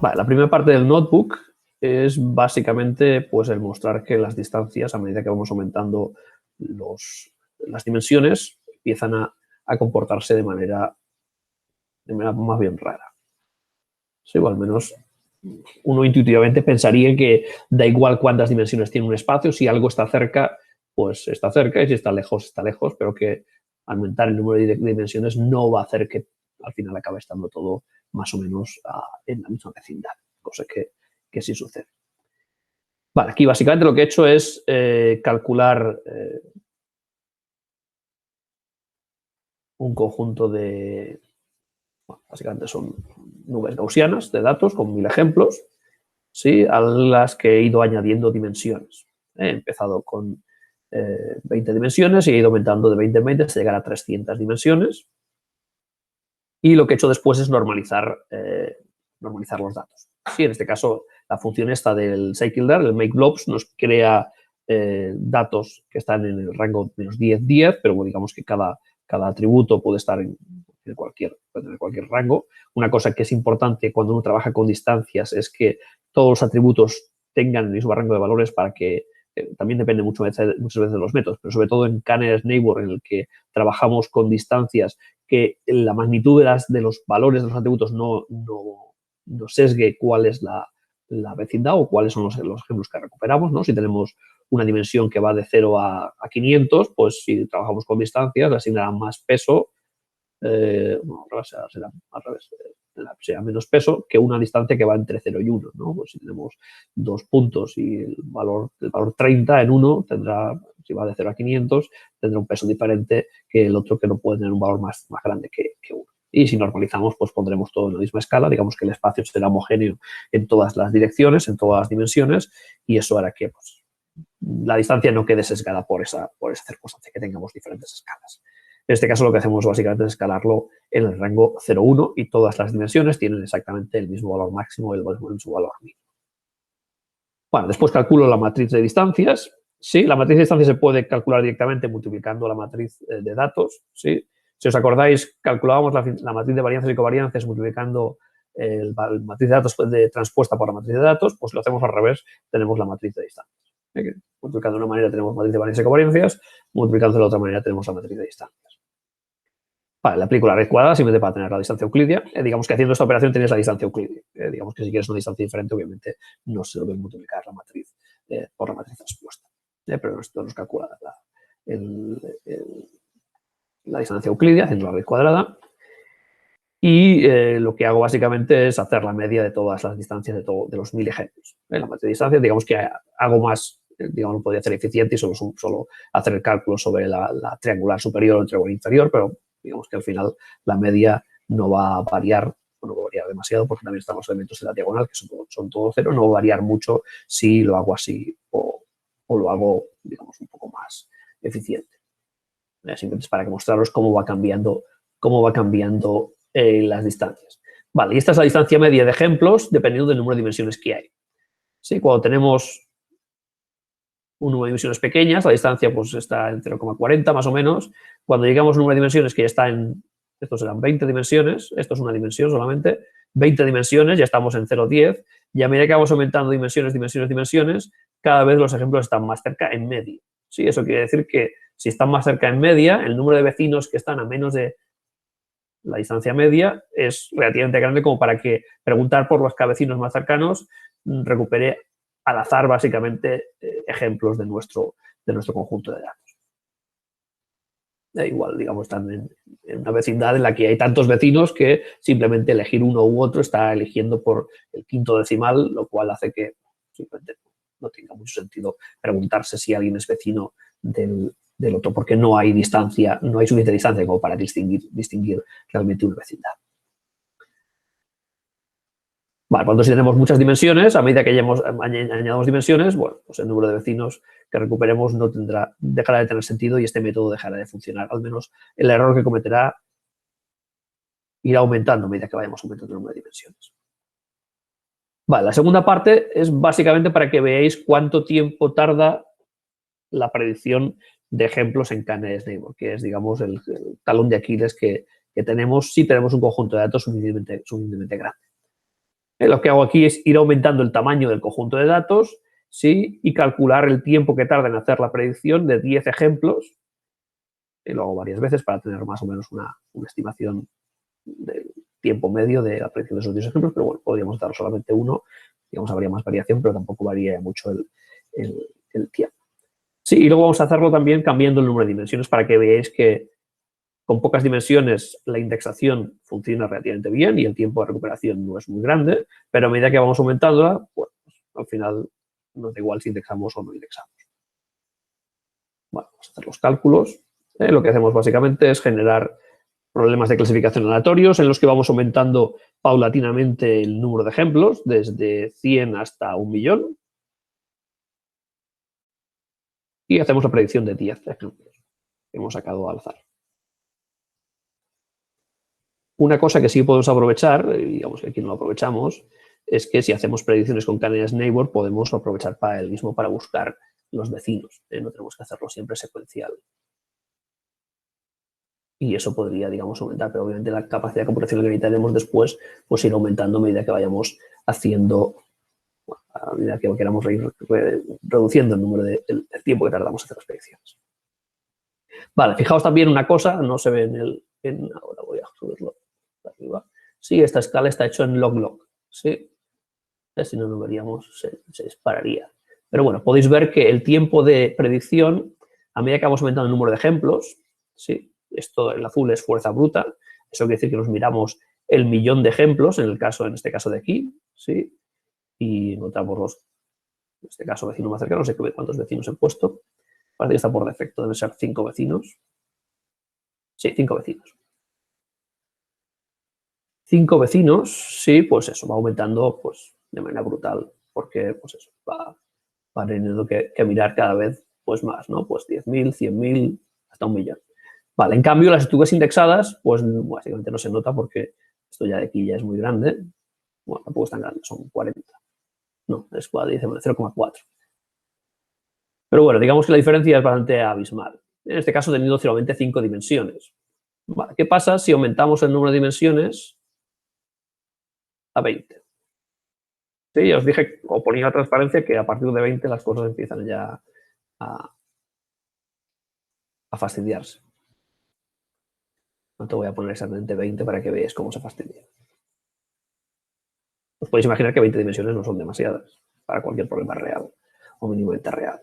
Vale, la primera parte del notebook es básicamente pues, el mostrar que las distancias, a medida que vamos aumentando las dimensiones, empiezan a comportarse de manera más bien rara. Sí, o al menos uno intuitivamente pensaría que da igual cuántas dimensiones tiene un espacio, si algo está cerca, pues está cerca, y si está lejos, pero que aumentar el número de dimensiones no va a hacer que al final acabe estando todo más o menos en la misma vecindad, cosa que sí sucede. Vale, aquí básicamente lo que he hecho es calcular un conjunto de, bueno, básicamente son nubes gaussianas de datos con 1000 ejemplos, ¿sí? A las que he ido añadiendo dimensiones. He empezado con 20 dimensiones y he ido aumentando de 20 en 20 hasta llegar a 300 dimensiones. Y lo que he hecho después es normalizar los datos. Sí, en este caso, la función esta del scikit-learn, el makeBlobs, nos crea datos que están en el rango menos 10, 10, pero digamos que cada atributo puede estar puede tener cualquier rango. Una cosa que es importante cuando uno trabaja con distancias es que todos los atributos tengan el mismo rango de valores para que también depende muchas veces de los métodos, pero sobre todo en Canvas Neighbor, en el que trabajamos con distancias, que la magnitud de los valores de los atributos no sesgue cuál es la vecindad o cuáles son los ejemplos que recuperamos, ¿no? Si tenemos una dimensión que va de 0 a 500, pues si trabajamos con distancias, le asignarán más peso, será al revés, será menos peso que una distancia que va entre 0 y 1, ¿no? Pues si tenemos 2 puntos y el valor 30 en uno tendrá, si va de 0 a 500, tendrá un peso diferente que el otro que no puede tener un valor más grande que 1. Y si normalizamos, pues pondremos todo en la misma escala, digamos que el espacio será homogéneo en todas las direcciones, en todas las dimensiones, y eso hará que pues, la distancia no quede sesgada por esa circunstancia, que tengamos diferentes escalas. En este caso lo que hacemos básicamente es escalarlo en el rango 0, 1 y todas las dimensiones tienen exactamente el mismo valor máximo y el mismo valor mínimo. Bueno, después calculo la matriz de distancias. Sí, la matriz de distancias se puede calcular directamente multiplicando la matriz de datos. ¿Sí? Si os acordáis, calculábamos la matriz de varianzas y covarianzas multiplicando la matriz de datos transpuesta por la matriz de datos, pues lo hacemos al revés, tenemos la matriz de distancias. Multiplicando de una manera tenemos matriz de varianzas y covarianzas, multiplicando de la otra manera tenemos la matriz de distancias. Vale, le aplico la raíz cuadrada simplemente para tener la distancia euclidia. Digamos que haciendo esta operación tienes la distancia euclidia. Digamos que si quieres una distancia diferente, obviamente no se debe multiplicar la matriz por la matriz transpuesta. Pero esto nos calcula la distancia euclidia haciendo la raíz cuadrada. Y lo que hago básicamente es hacer la media de todas las distancias de los 1000 ejemplos. La matriz de distancias, digamos que hago más, digamos, lo podría hacer eficiente y solo hacer el cálculo sobre la triangular superior o el triangular inferior, pero digamos que al final la media no va a variar, no va a variar demasiado porque también están los elementos de la diagonal, que son todo cero, no va a variar mucho si lo hago así o lo hago, digamos, un poco más eficiente. Simplemente es para mostraros cómo va cambiando las distancias. Vale, y esta es la distancia media de ejemplos dependiendo del número de dimensiones que hay. ¿Sí? Cuando tenemos un número de dimensiones pequeñas, la distancia pues está en 0,40 más o menos. Cuando llegamos a un número de dimensiones que ya está estos serán 20 dimensiones, esto es una dimensión solamente, 20 dimensiones, ya estamos en 0,10, y a medida que vamos aumentando dimensiones, cada vez los ejemplos están más cerca en medio. ¿Sí? Eso quiere decir que si están más cerca en media, el número de vecinos que están a menos de la distancia media es relativamente grande como para que preguntar por los vecinos más cercanos recupere al azar básicamente ejemplos de nuestro conjunto de datos. Igual, digamos, están en una vecindad en la que hay tantos vecinos que simplemente elegir uno u otro está eligiendo por el quinto decimal, lo cual hace que simplemente no tenga mucho sentido preguntarse si alguien es vecino del otro, porque no hay suficiente distancia como para distinguir realmente una vecindad. Vale, cuando si tenemos muchas dimensiones, a medida que añadamos dimensiones, bueno, pues el número de vecinos que recuperemos dejará de tener sentido y este método dejará de funcionar. Al menos el error que cometerá irá aumentando a medida que vayamos aumentando el número de dimensiones. Vale, la segunda parte es básicamente para que veáis cuánto tiempo tarda la predicción de ejemplos en Canvas Neighbor, que es, digamos, el talón de Aquiles que tenemos si tenemos un conjunto de datos suficientemente grande. Lo que hago aquí es ir aumentando el tamaño del conjunto de datos, ¿sí? Y calcular el tiempo que tarda en hacer la predicción de 10 ejemplos. Y lo hago varias veces para tener más o menos una estimación del tiempo medio de la predicción de esos 10 ejemplos, pero bueno, podríamos dar solamente uno, digamos, habría más variación, pero tampoco varía mucho el tiempo. Sí, y luego vamos a hacerlo también cambiando el número de dimensiones para que veáis que con pocas dimensiones la indexación funciona relativamente bien y el tiempo de recuperación no es muy grande, pero a medida que vamos aumentándola, pues al final nos da igual si indexamos o no indexamos. Bueno, vamos a hacer los cálculos. Lo que hacemos básicamente es generar problemas de clasificación aleatorios en los que vamos aumentando paulatinamente el número de ejemplos, desde 100 hasta 1.000.000. Y hacemos la predicción de 10 ejemplos que hemos sacado al azar. Una cosa que sí podemos aprovechar, digamos que aquí no lo aprovechamos, es que si hacemos predicciones con candidates neighbor, podemos aprovechar para el mismo para buscar los vecinos. No tenemos que hacerlo siempre secuencial. Y eso podría, digamos, aumentar, pero obviamente la capacidad de computación que necesitaremos después, pues ir aumentando a medida que vayamos haciendo, a medida que queramos ir reduciendo el número el tiempo que tardamos en hacer las predicciones. Vale, fijaos también una cosa, no se ve ahora voy a subirlo arriba. Sí, esta escala está hecha en log-log, ¿sí? Si no, no veríamos, se dispararía. Pero bueno, podéis ver que el tiempo de predicción, a medida que vamos aumentando el número de ejemplos, ¿sí? Esto, el azul es fuerza bruta, eso quiere decir que nos miramos el 1.000.000 de ejemplos, en este caso de aquí, ¿sí? Y encontramos en este caso, vecino más cercano, no sé cuántos vecinos he puesto, parece que está por defecto, deben ser 5 vecinos. Sí, 5 vecinos. 5 vecinos, sí, pues eso, va aumentando pues, de manera brutal, porque pues eso, va teniendo que mirar cada vez pues más, ¿no? Pues 10.000, 100.000, hasta 1.000.000. Vale, en cambio, las estructuras indexadas, pues básicamente no se nota porque esto ya de aquí ya es muy grande. Bueno, tampoco es tan grande, son 40. No, es 0,4. Pero bueno, digamos que la diferencia es bastante abismal. En este caso, teniendo solamente 5 dimensiones. Vale, ¿qué pasa si aumentamos el número de dimensiones a 20? Sí, ya os dije, o ponía la transparencia, que a partir de 20 las cosas empiezan ya a fastidiarse. No te voy a poner exactamente 20 para que veáis cómo se fastidia. Os podéis imaginar que 20 dimensiones no son demasiadas para cualquier problema real o mínimamente real.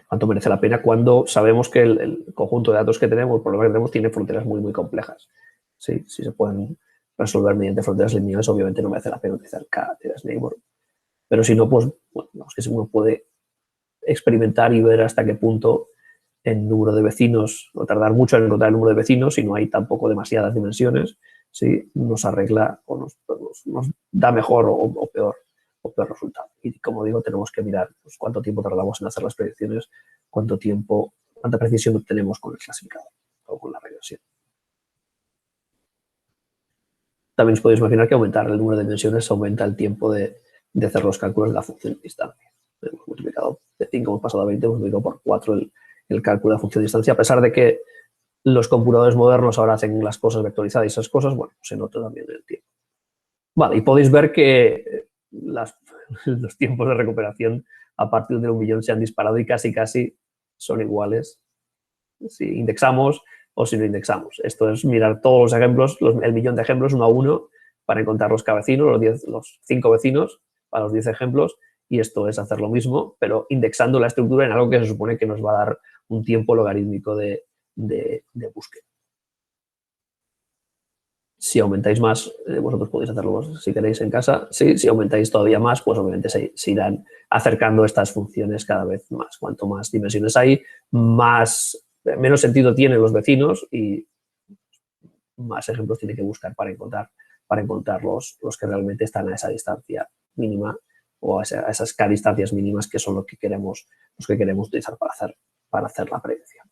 ¿Cuánto merece la pena cuando sabemos que el conjunto de datos que tenemos, el problema que tenemos, tiene fronteras muy, muy complejas? ¿Sí? Si se pueden resolver mediante fronteras lineales, obviamente no merece la pena utilizar candidates neighbor. Pero si no, pues bueno, es que uno puede experimentar y ver hasta qué punto el número de vecinos, o tardar mucho en encontrar el número de vecinos, si no hay tampoco demasiadas dimensiones, ¿sí? Nos arregla o nos da mejor o peor resultado. Y como digo, tenemos que mirar pues, cuánto tiempo tardamos en hacer las predicciones, cuánta precisión obtenemos con el clasificador o con la regresión. También os podéis imaginar que aumentar el número de dimensiones aumenta el tiempo de hacer los cálculos de la función de distancia. Hemos multiplicado de 5, hemos pasado a 20, hemos multiplicado por 4 el cálculo de la función de distancia, a pesar de que los computadores modernos ahora hacen las cosas vectorizadas y esas cosas, bueno, se nota también en el tiempo. Vale, y podéis ver que los tiempos de recuperación a partir de 1.000.000 se han disparado y casi son iguales si indexamos o si no indexamos. Esto es mirar todos los ejemplos, el 1.000.000 de ejemplos uno a uno para encontrar los vecinos, los 5 vecinos para los 10 ejemplos, y esto es hacer lo mismo, pero indexando la estructura en algo que se supone que nos va a dar un tiempo logarítmico de búsqueda. Si aumentáis más, vosotros podéis hacerlo si queréis en casa. Sí, si aumentáis todavía más, pues obviamente se irán acercando estas funciones cada vez más. Cuanto más dimensiones hay, menos sentido tienen los vecinos y más ejemplos tiene que buscar para encontrar los que realmente están a esa distancia mínima o a esas k distancias mínimas que son los que queremos utilizar para hacer la predicción.